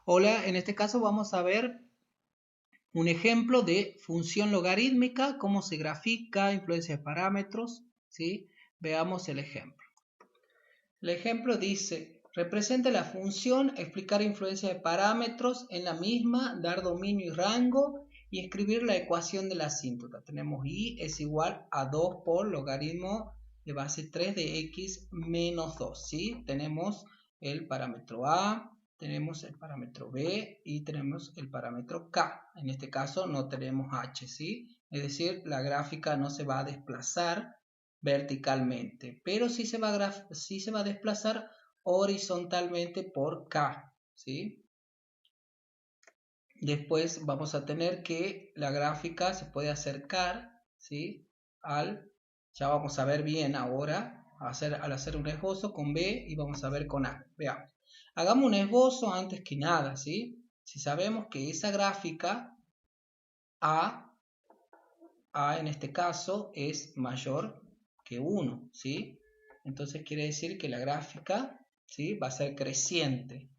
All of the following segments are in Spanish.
Hola, en este caso vamos a ver un ejemplo de función logarítmica, cómo se grafica, influencia de parámetros, ¿sí? Veamos el ejemplo. El ejemplo dice, representa la función, explicar influencia de parámetros en la misma, dar dominio y rango y escribir la ecuación de la asíntota. Tenemos y es igual a 2 por logaritmo de base 3 de x menos 2, ¿sí? Tenemos el parámetro a, tenemos el parámetro b y tenemos el parámetro k. En este caso no tenemos h, ¿sí? Es decir, la gráfica no se va a desplazar verticalmente, pero sí se va a desplazar horizontalmente por K, ¿sí? Después vamos a tener que la gráfica se puede acercar, ¿sí? Ya vamos a ver bien ahora, al hacer un esbozo con B y vamos a ver con A. Veamos. Hagamos un esbozo antes que nada, ¿sí? Si sabemos que esa gráfica A en este caso es mayor que 1, ¿sí? Entonces quiere decir que la gráfica, ¿sí?, va a ser creciente.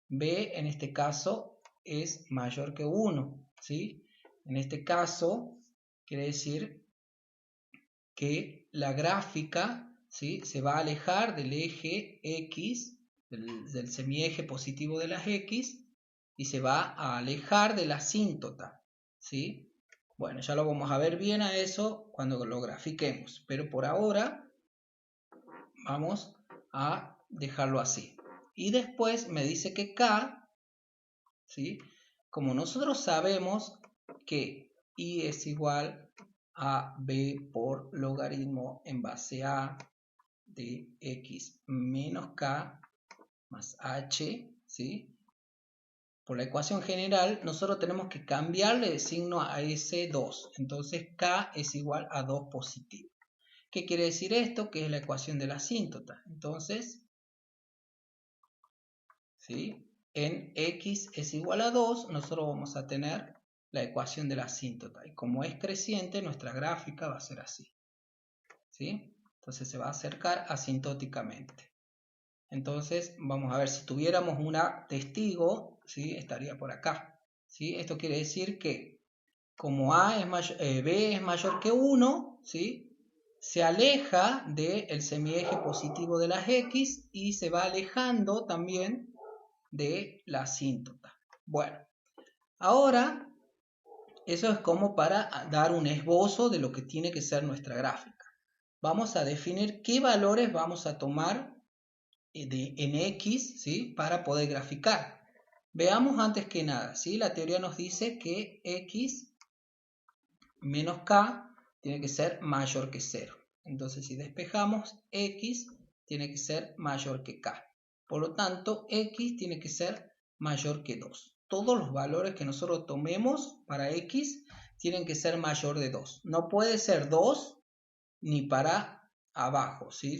B en este caso es mayor que 1, ¿sí? En este caso quiere decir que la gráfica, ¿sí?, se va a alejar del eje X, del semieje positivo de las X, y se va a alejar de la asíntota, ¿sí? Bueno, ya lo vamos a ver bien a eso cuando lo grafiquemos, pero por ahora vamos a dejarlo así. Y después me dice que K, ¿sí?, como nosotros sabemos que I es igual a B por logaritmo en base a de X menos K más H, ¿sí?, por la ecuación general, nosotros tenemos que cambiarle de signo a ese 2. Entonces K es igual a 2 positivo. ¿Qué quiere decir esto? Que es la ecuación de la asíntota. Entonces, ¿sí?, en X es igual a 2, nosotros vamos a tener la ecuación de la asíntota. Y como es creciente, nuestra gráfica va a ser así, ¿sí? Entonces se va a acercar asintóticamente. Entonces, vamos a ver, si tuviéramos una testigo, ¿sí?, estaría por acá, ¿sí? Esto quiere decir que como B es mayor que 1, ¿sí?, se aleja del semieje positivo de las X y se va alejando también de la asíntota. Bueno, ahora eso es como para dar un esbozo de lo que tiene que ser nuestra gráfica. Vamos a definir qué valores vamos a tomar en X, ¿sí?, para poder graficar. Veamos antes que nada, ¿sí? La teoría nos dice que X menos K tiene que ser mayor que 0. Entonces, si despejamos, X tiene que ser mayor que K. Por lo tanto, X tiene que ser mayor que 2. Todos los valores que nosotros tomemos para X tienen que ser mayor de 2. No puede ser 2 ni para abajo, ¿sí?,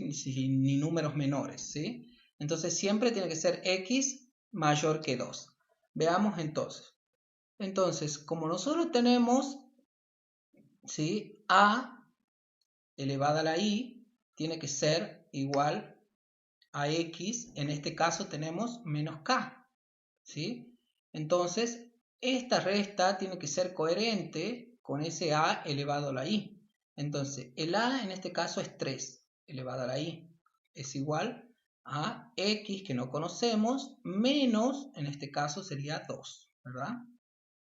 ni números menores, ¿sí? Entonces siempre tiene que ser X mayor que 2. Veamos entonces. Entonces, como nosotros tenemos, ¿sí?, A elevada a la I tiene que ser igual a X, en este caso tenemos menos K, ¿sí? Entonces, esta resta tiene que ser coherente con ese A elevado a la I. Entonces, el A en este caso es 3 elevado a la I. Es igual a X, que no conocemos, menos, en este caso sería 2, ¿verdad?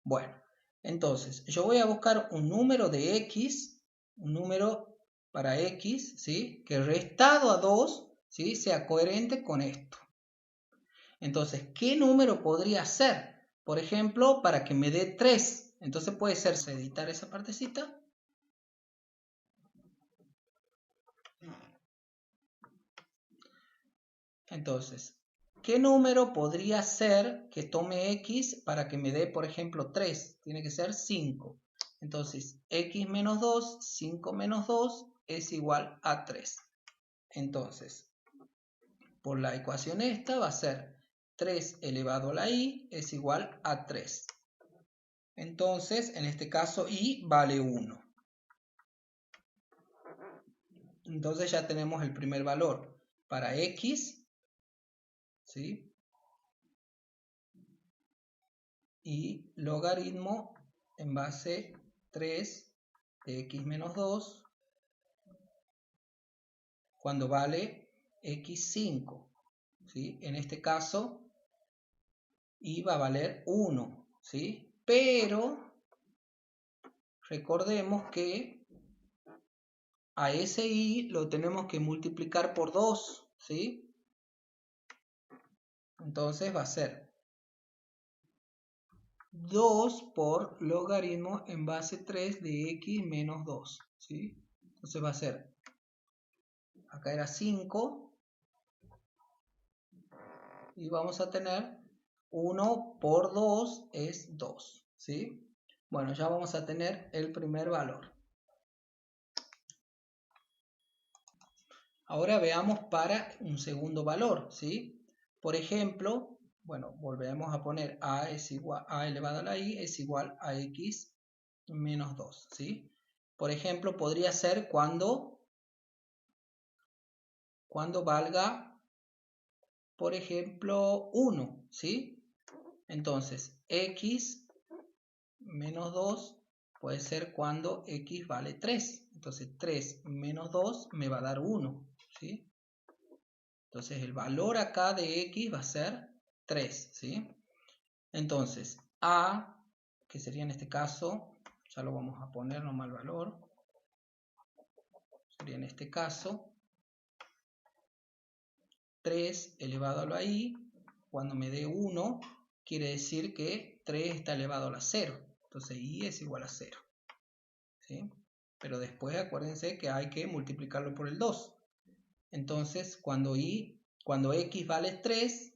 Bueno, entonces, yo voy a buscar un número de X, un número para X, ¿sí?, que restado a 2, ¿sí?, sea coherente con esto. Entonces, ¿qué número podría ser? Por ejemplo, para que me dé 3. Entonces puede ser editar esa partecita. Entonces, ¿qué número podría ser que tome X para que me dé, por ejemplo, 3? Tiene que ser 5. Entonces, X menos 2, 5 menos 2 es igual a 3. Entonces, por la ecuación esta va a ser 3 elevado a la I es igual a 3. Entonces, en este caso, I vale 1. Entonces ya tenemos el primer valor para X, ¿sí? y logaritmo en base 3 de x menos 2 cuando vale x5, ¿sí? En este caso y va a valer 1, ¿sí? Pero recordemos que a ese y lo tenemos que multiplicar por 2, ¿sí? Entonces va a ser 2 por logaritmo en base 3 de x menos 2, ¿sí? Entonces va a ser, acá era 5, y vamos a tener 1 por 2 es 2, ¿sí? Bueno, ya vamos a tener el primer valor. Ahora veamos para un segundo valor, ¿sí? Por ejemplo, bueno, volvemos a poner a elevado a la i es igual a x menos 2, ¿sí? Por ejemplo, podría ser cuando valga, por ejemplo, 1, ¿sí? Entonces, x menos 2 puede ser cuando x vale 3. Entonces, 3 menos 2 me va a dar 1, ¿sí? Entonces, el valor acá de x va a ser 3, ¿sí? Entonces, a, que sería en este caso, ya lo vamos a poner nomás el valor, sería en este caso 3 elevado a la i, cuando me dé 1, quiere decir que 3 está elevado a la 0. Entonces i es igual a 0, ¿sí? Pero después acuérdense que hay que multiplicarlo por el 2. Entonces, cuando x vale 3,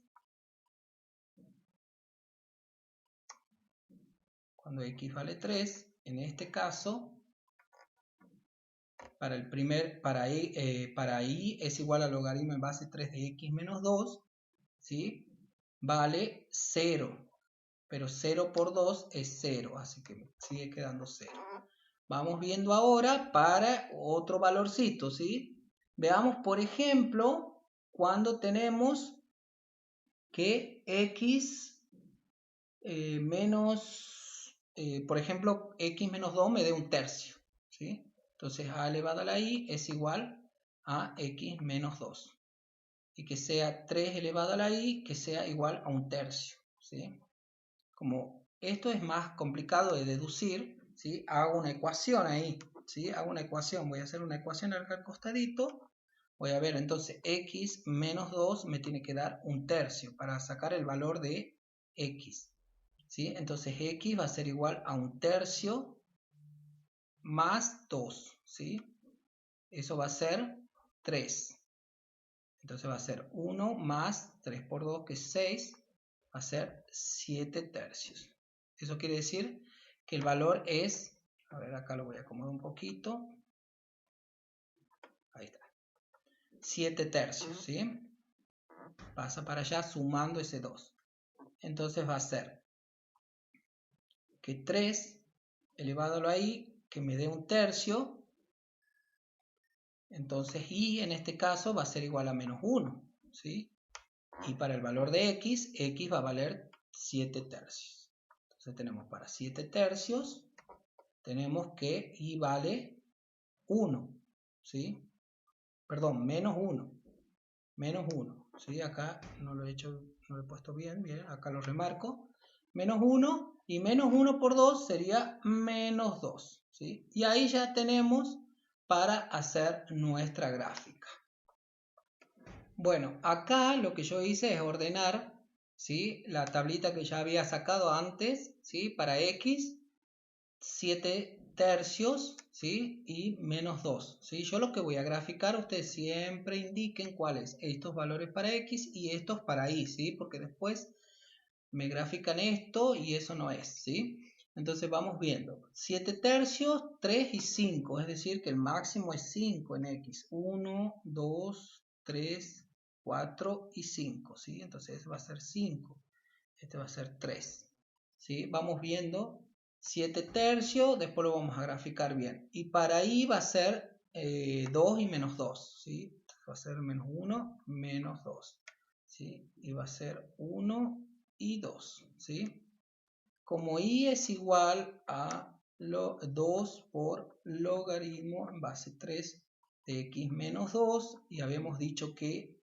en este caso, para i es igual al logaritmo en base 3 de x menos 2, ¿sí? Vale 0. Pero 0 por 2 es 0, así que sigue quedando 0. Vamos viendo ahora para otro valorcito, ¿sí? Veamos, por ejemplo, cuando tenemos que x por ejemplo, x menos 2 me dé un tercio, ¿sí? Entonces a elevado a la i es igual a x menos 2. Y que sea 3 elevado a la i, que sea igual a un tercio, ¿sí? Como esto es más complicado de deducir, ¿sí? Hago una ecuación ahí, ¿sí? Hago una ecuación, voy a hacer una ecuación acá al costadito. Voy a ver, entonces x menos 2 me tiene que dar un tercio para sacar el valor de x, ¿sí? Entonces x va a ser igual a un tercio más 2, ¿sí? Eso va a ser 3. Entonces va a ser 1 más 3 por 2, que es 6, va a ser 7 tercios. Eso quiere decir que el valor es, a ver, acá lo voy a acomodar un poquito. Ahí está. 7 tercios, ¿sí? Pasa para allá sumando ese 2. Entonces va a ser que 3 elevado a la i, que me dé un tercio. Entonces i en este caso va a ser igual a menos 1, ¿sí? Y para el valor de x va a valer 7 tercios. Entonces tenemos para 7 tercios, tenemos que i vale 1, ¿sí? Perdón, menos 1. Menos 1, ¿sí? Acá no lo he puesto bien, acá lo remarco. Menos 1 y menos 1 por 2 sería menos 2, ¿sí? Y ahí ya tenemos para hacer nuestra gráfica. Bueno, acá lo que yo hice es ordenar, ¿sí? La tablita que ya había sacado antes, ¿sí? Para x, 7 tercios, ¿sí? Y menos 2, ¿sí? Yo lo que voy a graficar, ustedes siempre indiquen cuáles estos valores para x y estos para y, ¿sí? Porque después me grafican esto y eso no es, ¿sí? Entonces vamos viendo. 7 tercios, 3 y 5, es decir que el máximo es 5 en x. 1, 2, 3, 4 y 5, ¿sí? Entonces va a ser 5. Este va a ser 3, ¿sí? Vamos viendo 7 tercios, después lo vamos a graficar bien. Y para ahí va a ser 2 y menos 2, ¿sí? Va a ser menos 1, menos 2, ¿sí? Y va a ser 1 y 2, ¿sí? como y es igual a 2 por logaritmo en base 3 de x menos 2, y habíamos dicho que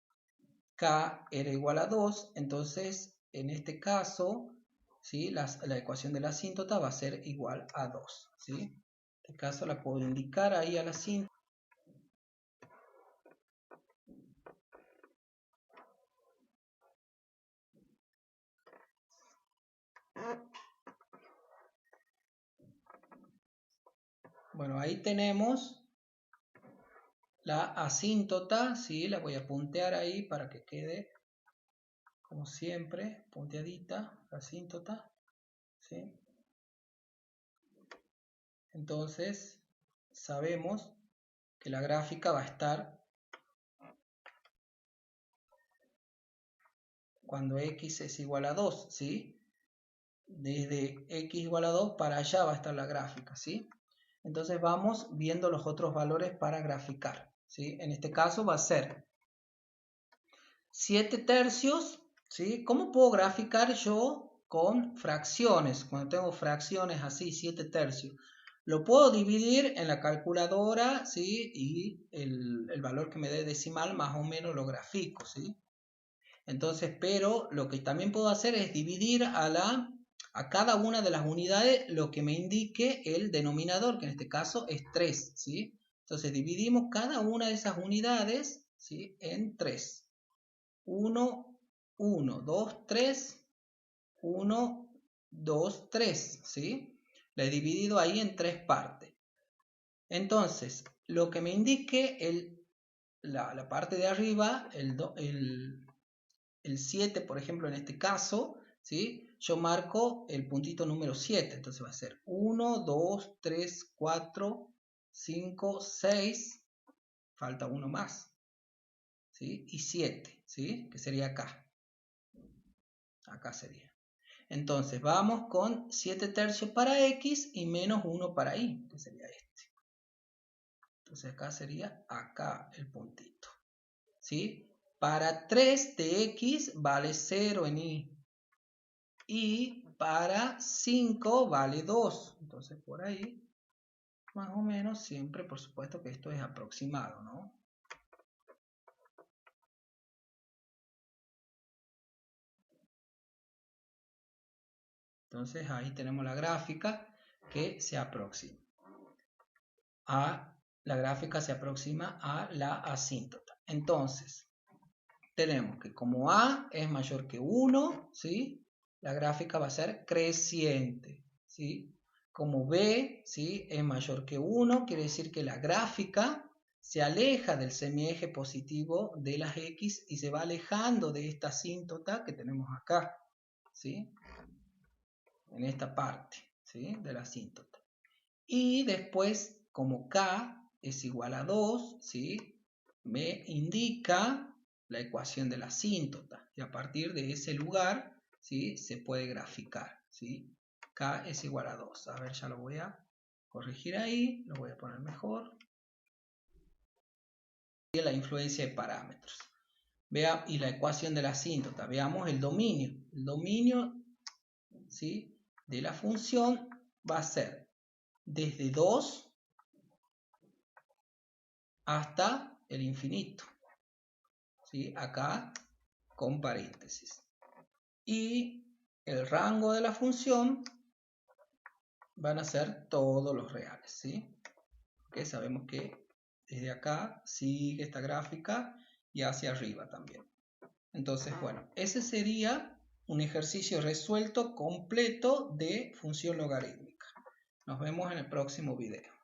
k era igual a 2, entonces en este caso, ¿sí? La ecuación de la asíntota va a ser igual a 2, ¿sí? En este caso la puedo indicar ahí a la asíntota. Bueno, ahí tenemos la asíntota, ¿sí? La voy a puntear ahí para que quede, como siempre, punteadita, la asíntota, ¿sí? Entonces, sabemos que la gráfica va a estar cuando x es igual a 2, ¿sí? Desde x igual a 2 para allá va a estar la gráfica, ¿sí? Entonces vamos viendo los otros valores para graficar, ¿sí? En este caso va a ser 7 tercios, ¿sí? ¿Cómo puedo graficar yo con fracciones? Cuando tengo fracciones así, 7 tercios. Lo puedo dividir en la calculadora, ¿sí? Y el valor que me dé decimal más o menos lo grafico, ¿sí? Entonces, pero lo que también puedo hacer es dividir a cada una de las unidades lo que me indique el denominador, que en este caso es 3, ¿sí? Entonces dividimos cada una de esas unidades, ¿sí? En 3. 1, 1, 2, 3, 1, 2, 3, ¿sí? La he dividido ahí en 3 partes. Entonces, lo que me indique la parte de arriba, el 7, por ejemplo, en este caso, ¿sí? Yo marco el puntito número 7, entonces va a ser 1, 2, 3, 4, 5, 6, falta uno más, ¿sí? Y 7, ¿sí? Que sería acá. Acá sería. Entonces vamos con 7 tercios para x y menos 1 para y, que sería este. Entonces acá sería acá el puntito, ¿sí? Para 3 de x vale 0 en y. Y para 5 vale 2. Entonces por ahí, más o menos, siempre, por supuesto que esto es aproximado, ¿no? Entonces ahí tenemos la gráfica que se aproxima. La gráfica se aproxima a la asíntota. Entonces, tenemos que como A es mayor que 1, ¿sí? La gráfica va a ser creciente, ¿sí? Como B, ¿sí? Es mayor que 1, quiere decir que la gráfica se aleja del semieje positivo de las X y se va alejando de esta asíntota que tenemos acá, ¿sí? En esta parte, ¿sí? De la asíntota. Y después, como K es igual a 2, ¿sí? Me indica la ecuación de la asíntota. Y a partir de ese lugar, ¿sí? Se puede graficar, ¿sí? K es igual a 2. A ver, ya lo voy a corregir ahí. Lo voy a poner mejor. Y la influencia de parámetros. Y la ecuación de la asíntota. Veamos el dominio. El dominio, ¿sí? De la función va a ser desde 2 hasta el infinito, ¿sí? Acá con paréntesis. Y el rango de la función van a ser todos los reales, ¿sí? Porque sabemos que desde acá sigue esta gráfica y hacia arriba también. Entonces, bueno, ese sería un ejercicio resuelto completo de función logarítmica. Nos vemos en el próximo video.